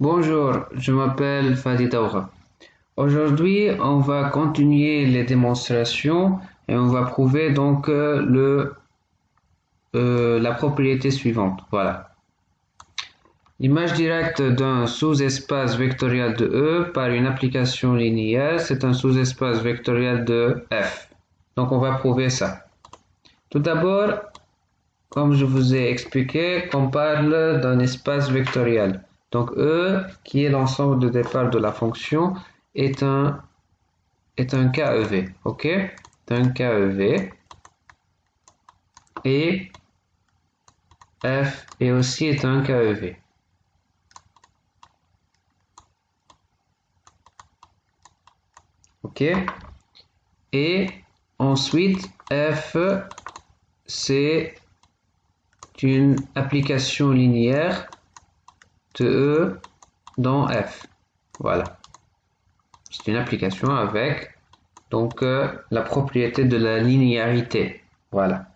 Bonjour, je m'appelle Fadi Daoura. Aujourd'hui, on va continuer les démonstrations et on va prouver donc la propriété suivante. Voilà. L'image directe d'un sous-espace vectoriel de E par une application linéaire, c'est un sous-espace vectoriel de F. Donc on va prouver ça. Tout d'abord, comme je vous ai expliqué, on parle d'un espace vectoriel. Donc E, qui est l'ensemble de départ de la fonction, est un KEV. Ok? C'est un KEV. Et F est aussi un KEV. Ok? Et ensuite, F, c'est une application linéaire de E dans F. Voilà. C'est une application avec donc la propriété de la linéarité. Voilà.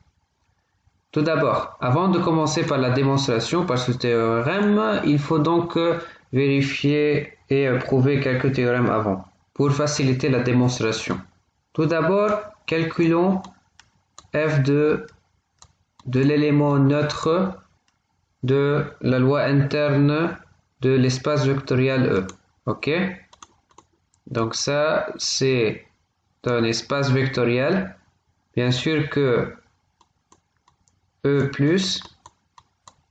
Tout d'abord, avant de commencer par la démonstration par ce théorème, il faut donc vérifier et prouver quelques théorèmes avant pour faciliter la démonstration. Tout d'abord, calculons f de l'élément neutre de la loi interne de l'espace vectoriel E. Ok? Donc ça, c'est un espace vectoriel. Bien sûr que E+,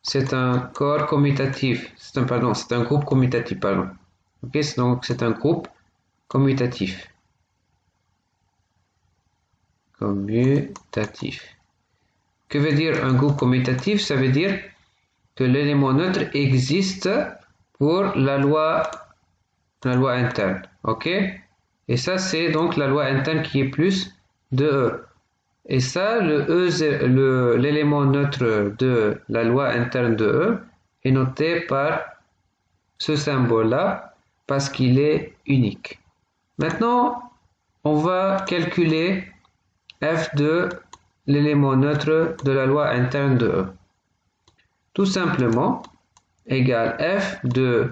c'est un corps commutatif. C'est un groupe commutatif, pardon. Ok, donc c'est un groupe commutatif. Commutatif. Que veut dire un groupe commutatif? Ça veut dire que l'élément neutre existe pour la loi interne. Ok? Et ça, c'est donc la loi interne qui est plus de E. Et ça, l'élément neutre de la loi interne de E est noté par ce symbole-là parce qu'il est unique. Maintenant, on va calculer f de l'élément neutre de la loi interne de E. Tout simplement, égale f de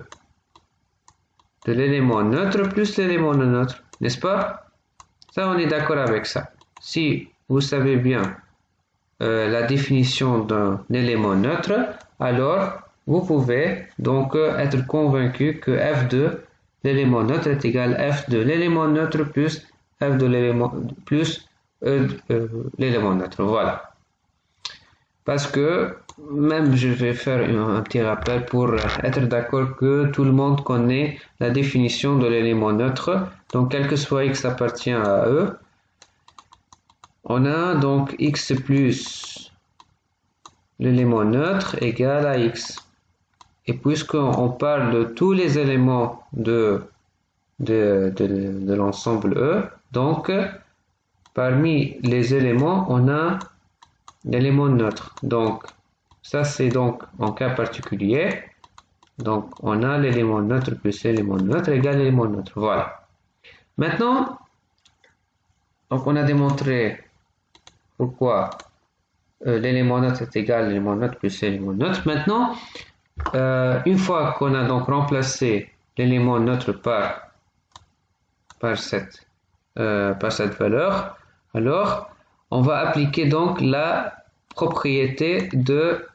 l'élément neutre plus l'élément non neutre, n'est-ce pas? Ça, on est d'accord avec ça. Si vous savez bien la définition d'un élément neutre, alors vous pouvez donc être convaincu que f de l'élément neutre est égal à f de l'élément neutre plus f de l'élément plus l'élément neutre. Voilà. Parce que même je vais faire un petit rappel pour être d'accord que tout le monde connaît la définition de l'élément neutre. Donc quel que soit x appartient à E, on a donc x plus l'élément neutre égal à x. Et puisqu'on parle de tous les éléments de l'ensemble E, donc parmi les éléments, on a l'élément neutre. Donc ça, c'est donc en cas particulier. Donc on a l'élément neutre plus l'élément neutre égale l'élément neutre. Voilà. Maintenant, donc on a démontré pourquoi l'élément neutre est égal à l'élément neutre plus l'élément neutre. Maintenant, une fois qu'on a donc remplacé l'élément neutre par cette valeur, alors on va appliquer donc la propriété de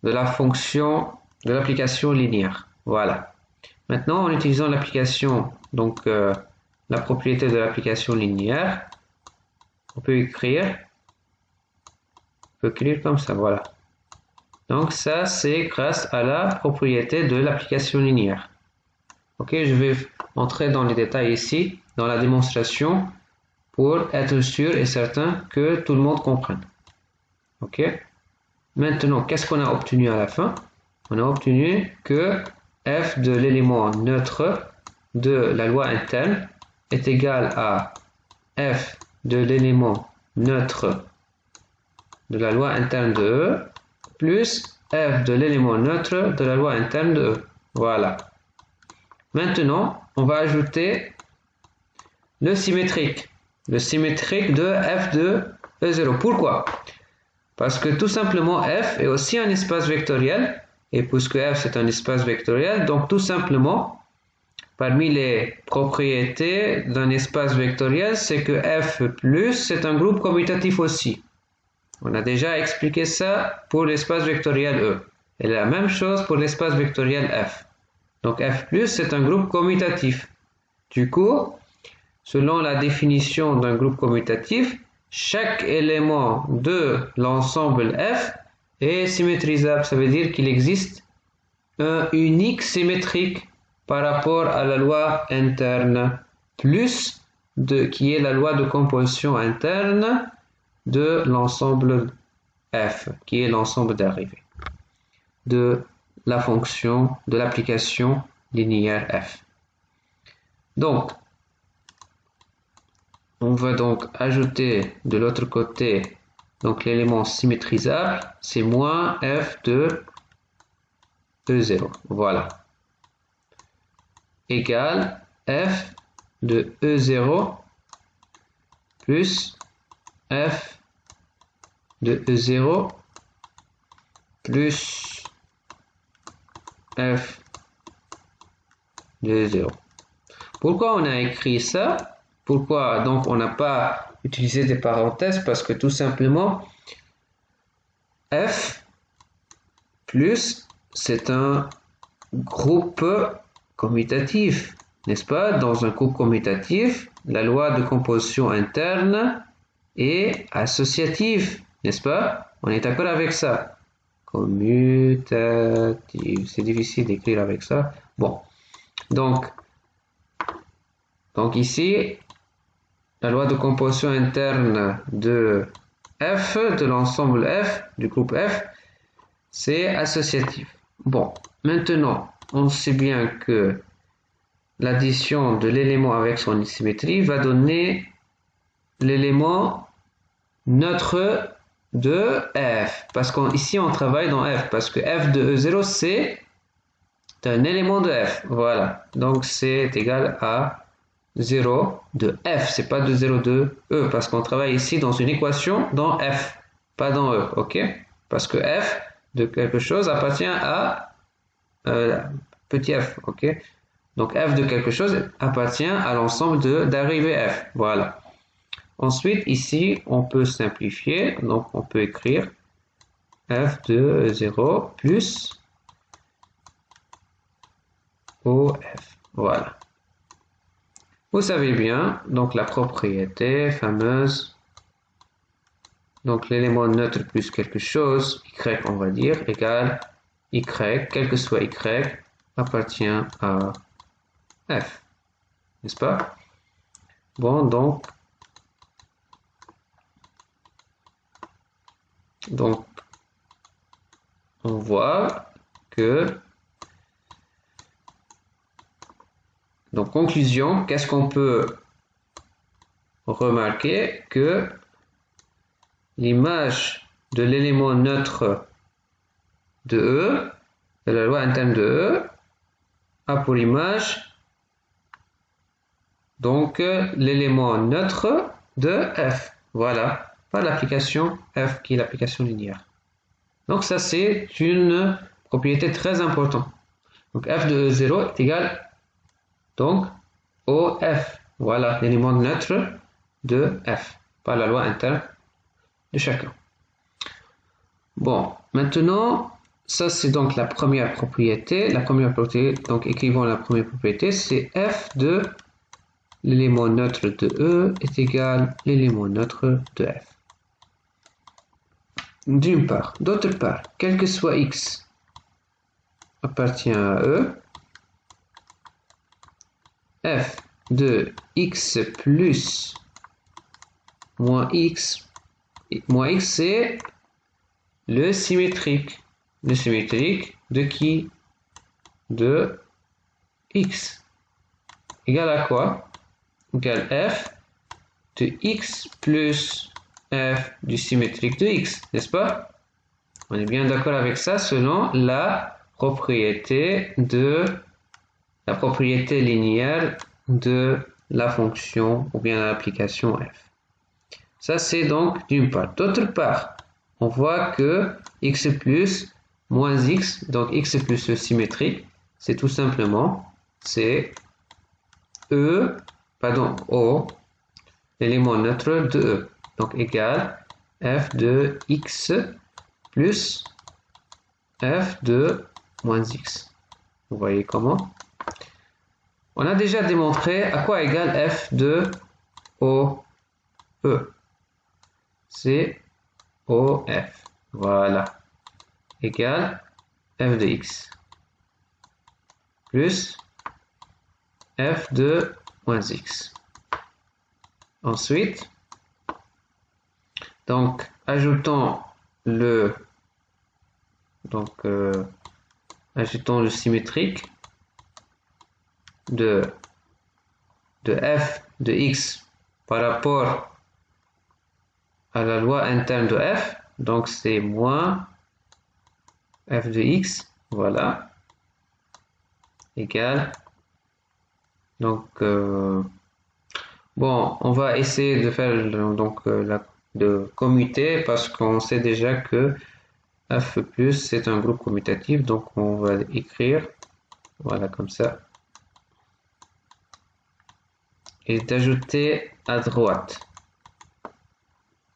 la fonction de l'application linéaire. Voilà. Maintenant, en utilisant l'application, donc la propriété de l'application linéaire, on peut écrire comme ça, voilà. Donc ça, c'est grâce à la propriété de l'application linéaire. Ok, je vais entrer dans les détails ici, dans la démonstration, pour être sûr et certain que tout le monde comprenne. Ok. Maintenant, qu'est-ce qu'on a obtenu à la fin? On a obtenu que f de l'élément neutre de la loi interne est égal à f de l'élément neutre de la loi interne de E plus f de l'élément neutre de la loi interne de E. Voilà. Maintenant, on va ajouter le symétrique de f de E0. Pourquoi? Parce que tout simplement f est aussi un espace vectoriel Et puisque F c'est un espace vectoriel, donc tout simplement, parmi les propriétés d'un espace vectoriel, c'est que F plus c'est un groupe commutatif aussi. On a déjà expliqué ça pour l'espace vectoriel E. Et la même chose pour l'espace vectoriel F. Donc F plus c'est un groupe commutatif. Du coup, selon la définition d'un groupe commutatif, chaque élément de l'ensemble F est symétrisable. Ça veut dire qu'il existe un unique symétrique par rapport à la loi interne, plus qui est la loi de composition interne de l'ensemble F, qui est l'ensemble dérivé de la fonction, de l'application linéaire F. Donc, on va donc ajouter de l'autre côté donc l'élément symétrisable, c'est moins F de E0. Voilà. Égale F de E0 plus F de E0 plus F de E0. Pourquoi on a écrit ça? Pourquoi donc on n'a pas utilisé des parenthèses? Parce que tout simplement, F plus c'est un groupe commutatif, n'est-ce pas? Dans un groupe commutatif, la loi de composition interne est associative, n'est-ce pas? On est d'accord avec ça. Commutatif, c'est difficile d'écrire avec ça. Bon, donc ici, la loi de composition interne de F, de l'ensemble F, du groupe F, c'est associatif. Bon, maintenant, on sait bien que l'addition de l'élément avec son symétrie va donner l'élément neutre de F. Parce qu'ici, on travaille dans F. Parce que F de E0, c'est un élément de F. Voilà. Donc, c'est égal à 0 de F. C'est pas de 0 de E. Parce qu'on travaille ici dans une équation dans F. Pas dans E. OK? Parce que F de quelque chose appartient à petit f, ok? Donc f de quelque chose appartient à l'ensemble de dérivés f, voilà. Ensuite, ici, on peut simplifier, donc on peut écrire f de 0 plus OF, voilà. Vous savez bien, donc la propriété fameuse, donc l'élément neutre plus quelque chose, y on va dire, égale y, quel que soit y, appartient à f, n'est-ce pas? Bon, donc on voit que, donc conclusion, qu'est-ce qu'on peut remarquer? Que l'image de l'élément neutre de E, de la loi interne de E, a pour image donc l'élément neutre de F. Voilà, par l'application F qui est l'application linéaire. Donc ça c'est une propriété très importante. Donc F de E0 est égal donc au F. Voilà l'élément neutre de F par la loi interne de chacun. Bon, maintenant, ça c'est donc la première propriété. La première propriété, donc écrivons la première propriété, c'est F de l'élément neutre de E est égal à l'élément neutre de F. D'une part. D'autre part, quel que soit X appartient à E, F de X plus moins X c'est le symétrique. Le symétrique de qui? De X. Égal à quoi? Égal F de X plus F du symétrique de X, n'est-ce pas? On est bien d'accord avec ça selon la propriété linéaire de la fonction ou bien l'application F. Ça c'est donc d'une part. D'autre part, on voit que X plus moins x, donc x plus e symétrique, c'est tout simplement, c'est O, l'élément neutre de E. Donc égal f de x plus f de moins x. Vous voyez comment? On a déjà démontré à quoi égale f de OE. C'est OF. Voilà. Égale f de x plus f de moins x. Ensuite, donc, ajoutons le symétrique de f de x par rapport à la loi interne de f. Donc, c'est moins f de x, voilà, égale. Donc, bon, on va essayer de faire de commuter parce qu'on sait déjà que f plus c'est un groupe commutatif, donc on va écrire, voilà, comme ça, et d'ajouter à droite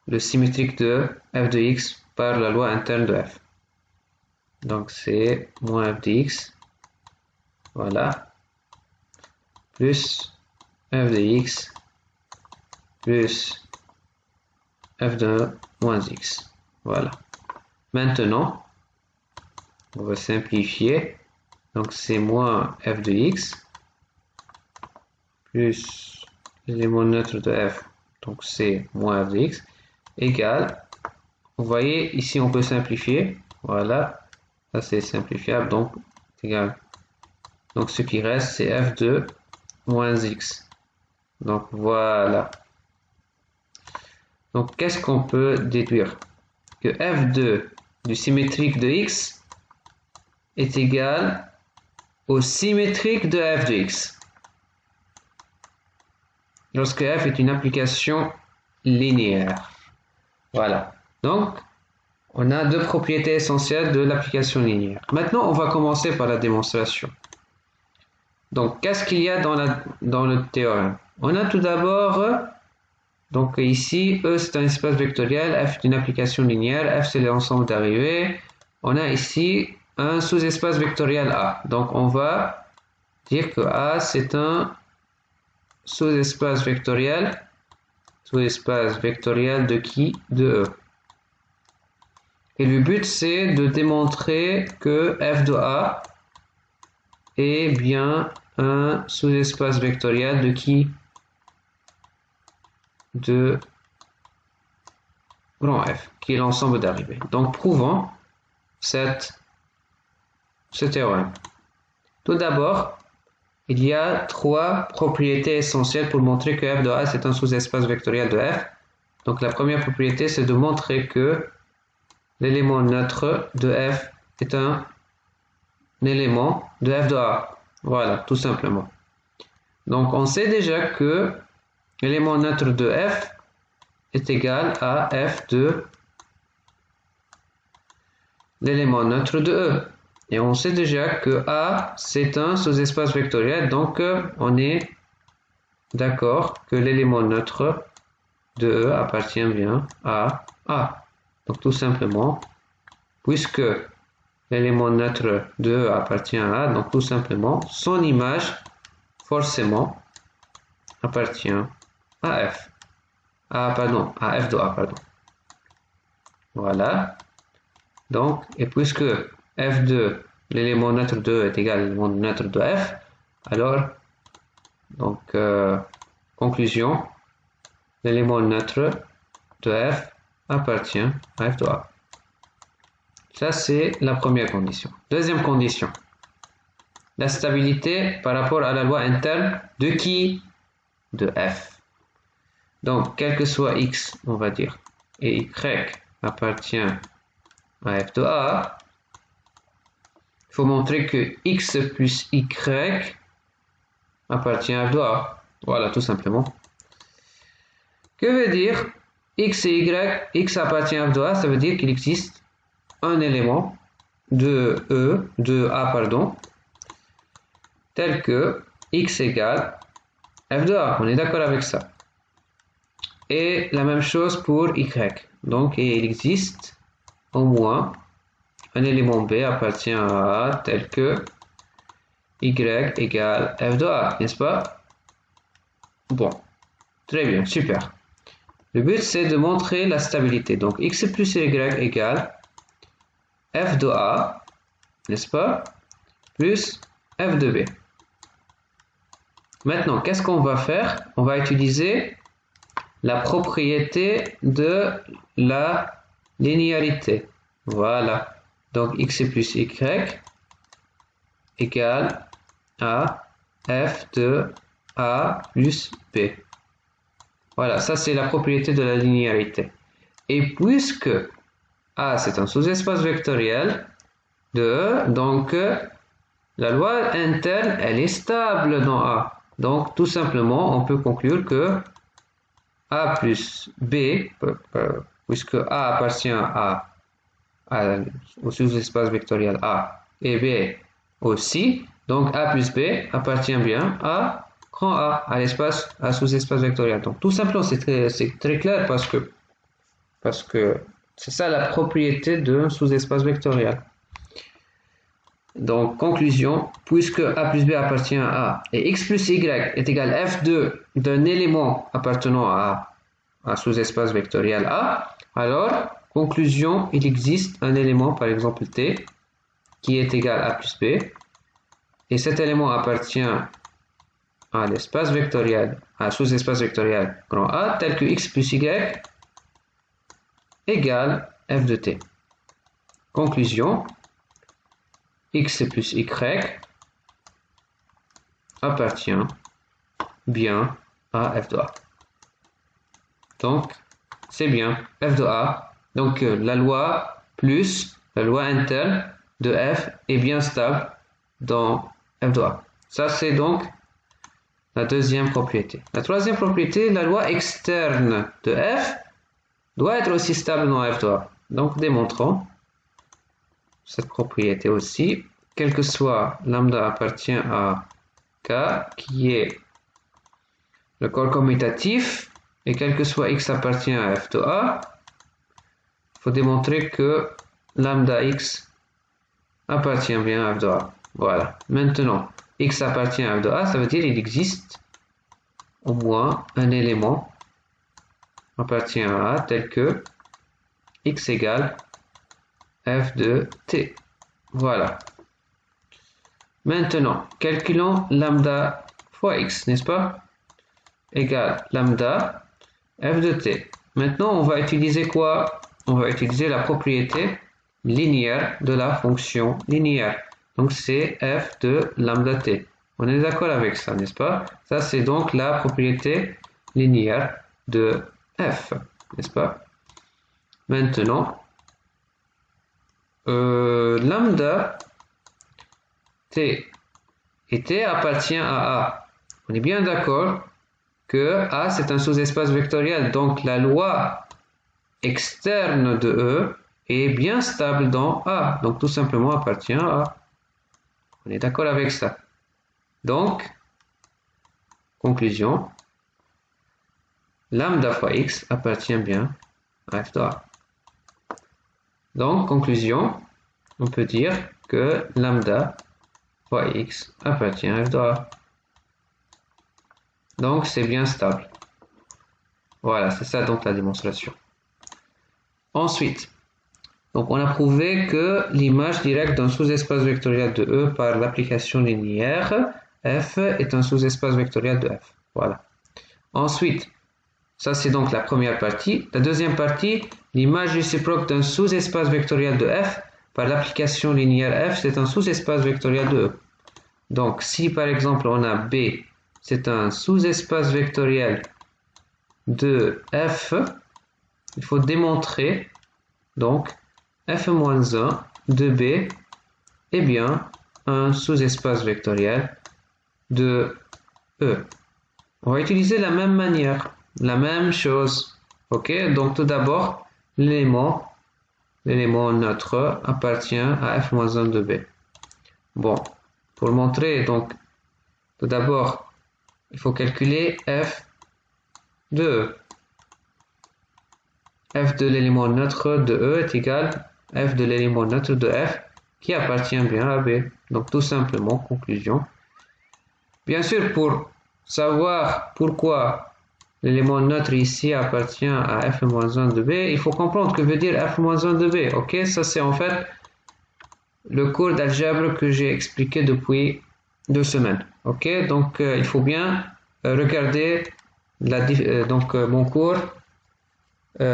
le symétrique de f de x par la loi interne de f. Donc c'est moins f de x, voilà, plus f de x plus f de moins x. Voilà. Maintenant, on va simplifier. Donc c'est moins f de x plus l'élément neutre de f, donc c'est moins f de x, égale, vous voyez ici on peut simplifier, voilà, ça c'est simplifiable, donc égal. Donc ce qui reste c'est f de moins x. Donc voilà. Donc qu'est-ce qu'on peut déduire? Que f2 du symétrique de x est égal au symétrique de f de x. Lorsque f est une application linéaire. Voilà. Donc, on a deux propriétés essentielles de l'application linéaire. Maintenant, on va commencer par la démonstration. Donc, qu'est-ce qu'il y a dans le théorème? On a tout d'abord, donc ici, E c'est un espace vectoriel, F est une application linéaire, F c'est l'ensemble d'arrivées. On a ici un sous-espace vectoriel A. Donc, on va dire que A c'est un sous-espace vectoriel de qui? De E. Et le but c'est de démontrer que f de A est bien un sous-espace vectoriel de qui? De grand F, qui est l'ensemble d'arrivées. Donc prouvons ce théorème. Tout d'abord, il y a trois propriétés essentielles pour montrer que f de A c'est un sous-espace vectoriel de F. Donc la première propriété c'est de montrer que l'élément neutre de f est un élément de f de A. Voilà, tout simplement. Donc, on sait déjà que l'élément neutre de f est égal à f de l'élément neutre de E. Et on sait déjà que A, c'est un sous-espace vectoriel. Donc, on est d'accord que l'élément neutre de E appartient bien à A. Donc, tout simplement, puisque l'élément neutre de E appartient à A, donc tout simplement, son image, forcément, appartient à F. À F de A, pardon. Voilà. Donc, et puisque F de l'élément neutre de E est égal à l'élément neutre de F, alors, donc, conclusion, l'élément neutre de F appartient à F de A. Ça, c'est la première condition. Deuxième condition. La stabilité par rapport à la loi interne de qui? De F. Donc, quel que soit X, on va dire, et Y appartient à F de A, il faut montrer que X plus Y appartient à F de A. Voilà, tout simplement. Que veut dire X et Y? X appartient à F de A, ça veut dire qu'il existe un élément de A, pardon, tel que x égale f de A. On est d'accord avec ça. Et la même chose pour y. Donc, il existe au moins un élément B appartient à A tel que y égale f de A, n'est-ce pas? Bon, très bien, super. Le but, c'est de montrer la stabilité. Donc, x plus y égale f de A, n'est-ce pas? Plus f de B. Maintenant, qu'est-ce qu'on va faire? On va utiliser la propriété de la linéarité. Voilà. Donc, x plus y égale à f de A plus B. Voilà, ça c'est la propriété de la linéarité. Et puisque A c'est un sous-espace vectoriel de E, donc la loi interne elle est stable dans A. Donc tout simplement on peut conclure que A plus B, puisque A appartient au sous-espace vectoriel A et B aussi, donc A plus B appartient bien à grand A, à l'espace, à sous-espace vectoriel. Donc tout simplement, c'est très clair parce que c'est ça la propriété d'un sous-espace vectoriel. Donc conclusion, puisque A plus B appartient à A et x plus y est égal à f2 d'un élément appartenant à un sous-espace vectoriel A, alors conclusion, il existe un élément, par exemple T, qui est égal à A plus B, et cet élément appartient à l'espace vectoriel, à sous-espace vectoriel grand A, tel que x plus y égale f de t. Conclusion, x plus y appartient bien à f de A. Donc, c'est bien f de A. Donc, la loi plus la loi interne de f est bien stable dans f de A. Ça, c'est donc la deuxième propriété. La troisième propriété, la loi externe de f doit être aussi stable dans f de A. Donc, démontrons cette propriété aussi, quel que soit lambda appartient à K, qui est le corps commutatif, et quel que soit x appartient à f de A, il faut démontrer que lambda x appartient bien à f de A. Voilà. Maintenant, x appartient à f de A, ça veut dire qu'il existe au moins un élément appartient à A tel que x égale f de t. Voilà. Maintenant, calculons lambda fois x, n'est-ce pas? Égale lambda f de t. Maintenant, on va utiliser quoi? On va utiliser la propriété linéaire de la fonction linéaire. Donc, c'est f de lambda t. On est d'accord avec ça, n'est-ce pas? Ça, c'est donc la propriété linéaire de f, n'est-ce pas? Maintenant, lambda t et t appartient à A. On est bien d'accord que A c'est un sous-espace vectoriel, donc la loi externe de E est bien stable dans A, donc tout simplement appartient à A. On est d'accord avec ça. Donc, conclusion, lambda fois x appartient bien à f de A. Donc, conclusion, on peut dire que lambda fois x appartient à f de A. Donc, c'est bien stable. Voilà, c'est ça donc la démonstration. Ensuite, donc on a prouvé que l'image directe d'un sous-espace vectoriel de E par l'application linéaire f est un sous-espace vectoriel de f. Voilà. Ensuite, ça c'est donc la première partie. La deuxième partie, l'image réciproque d'un sous-espace vectoriel de f par l'application linéaire f, c'est un sous-espace vectoriel de E. Donc, si par exemple on a B, c'est un sous-espace vectoriel de f, il faut démontrer donc f-1 de B est bien un sous-espace vectoriel de E. On va utiliser la même manière, la même chose. Ok, donc tout d'abord, l'élément l'élément neutre appartient à f-1 de B. Bon, pour montrer, donc, tout d'abord, il faut calculer f de E. F de l'élément neutre de E est égal à f de l'élément neutre de F qui appartient bien à B. Donc, tout simplement, conclusion. Bien sûr, pour savoir pourquoi l'élément neutre ici appartient à f-1 de B, il faut comprendre que veut dire f-1 de B. Ok, ça c'est en fait le cours d'algèbre que j'ai expliqué depuis 2 semaines. Ok, donc il faut bien regarder mon cours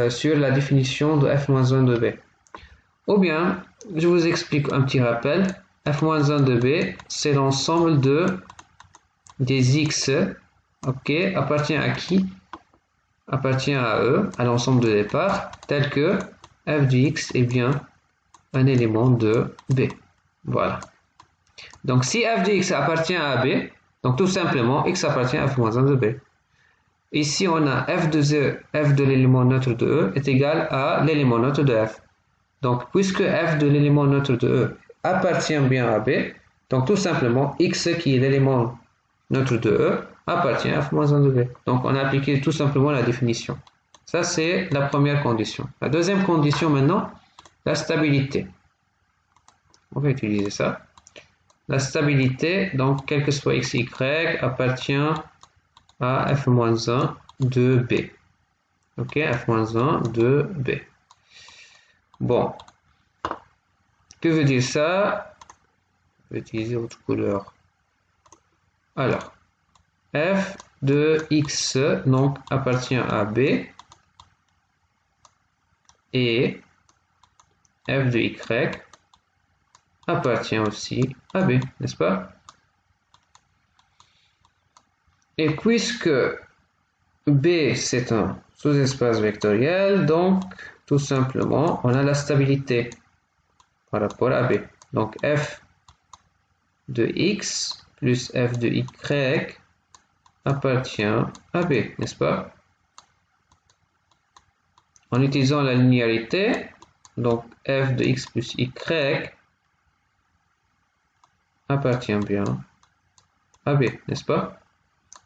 sur la définition de f-1 de B. Ou bien, je vous explique un petit rappel. f-1 de B, c'est l'ensemble des x, ok, appartient à qui? Appartient à E, à l'ensemble de départ, tel que f de x est bien un élément de B. Voilà. Donc, si f de x appartient à B, donc tout simplement, x appartient à f-1 de B. Ici, on a f de l'élément neutre de E est égal à l'élément neutre de f. Donc, puisque f de l'élément neutre de E appartient bien à B, donc tout simplement, x qui est l'élément neutre de E appartient à f-1 de B. Donc, on a appliqué tout simplement la définition. Ça, c'est la première condition. La deuxième condition maintenant, la stabilité. On va utiliser ça. La stabilité, donc, quel que soit x, y, appartient à f-1 de B. Ok, f-1 de B. Bon. Que veut dire ça? Je vais utiliser autre couleur. Alors, f de x donc appartient à B et f de y appartient aussi à B, n'est-ce pas? Et puisque B c'est un sous-espace vectoriel, donc tout simplement on a la stabilité par rapport à B. Donc f de x plus f de y appartient à B, n'est-ce pas? En utilisant la linéarité, donc f de x plus y appartient bien à B, n'est-ce pas?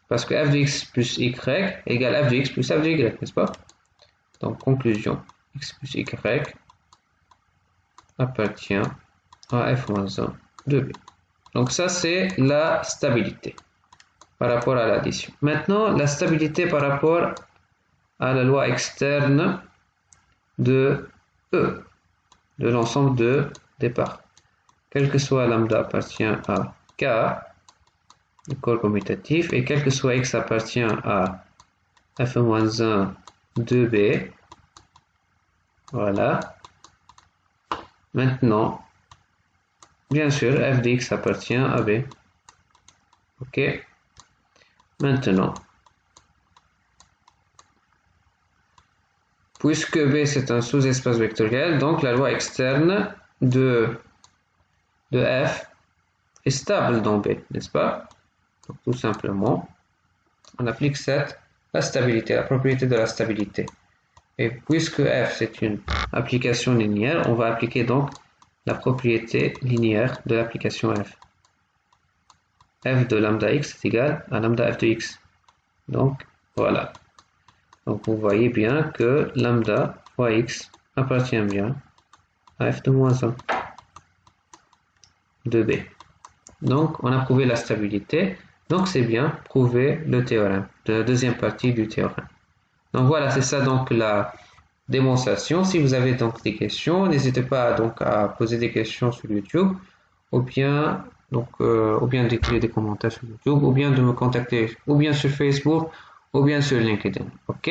Parce que f de x plus y égale f de x plus f de y, n'est-ce pas? Donc, conclusion, x plus y appartient à f-1 de B. Donc, ça, c'est la stabilité par rapport à l'addition. Maintenant, la stabilité par rapport à la loi externe de E, de l'ensemble de départ. Quel que soit lambda appartient à K, le corps commutatif, et quel que soit x appartient à f-1 de B. Voilà. Maintenant, bien sûr, f de x appartient à B. Ok. Maintenant, puisque B c'est un sous-espace vectoriel, donc la loi externe de f est stable dans B, n'est-ce pas? Donc, tout simplement, on applique la stabilité, la propriété de la stabilité. Et puisque f c'est une application linéaire, on va appliquer donc la propriété linéaire de l'application f. F de lambda x est égal à lambda f de x. Donc, voilà. Donc, vous voyez bien que lambda fois x appartient bien à f de moins 1 de B. Donc, on a prouvé la stabilité. Donc, c'est bien prouver le théorème, de la deuxième partie du théorème. Donc, voilà, c'est ça donc la démonstration. Si vous avez donc des questions, n'hésitez pas donc à poser des questions sur YouTube ou bien d'écrire des commentaires sur YouTube ou bien de me contacter ou bien sur Facebook ou bien sur LinkedIn. Ok?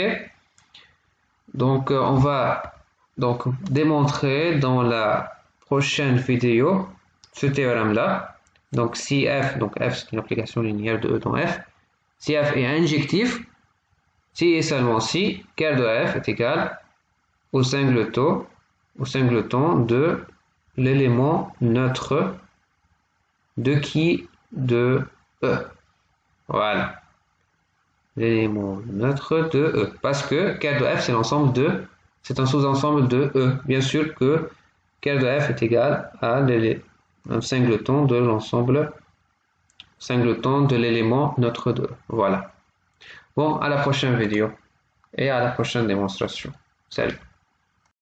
Donc, on va donc démontrer dans la prochaine vidéo ce théorème-là. Donc, si f, c'est une application linéaire de E dans f, si f est injectif, si et seulement si, ker de f est égal au singleton de l'élément neutre de qui? De E. Voilà. L'élément neutre de E. Parce que ker de f, c'est l'ensemble de C'est un sous-ensemble de E. Bien sûr que ker de f est égal à un singleton de l'ensemble singleton de l'élément neutre 2. Voilà. Bon, à la prochaine vidéo et à la prochaine démonstration. Salut.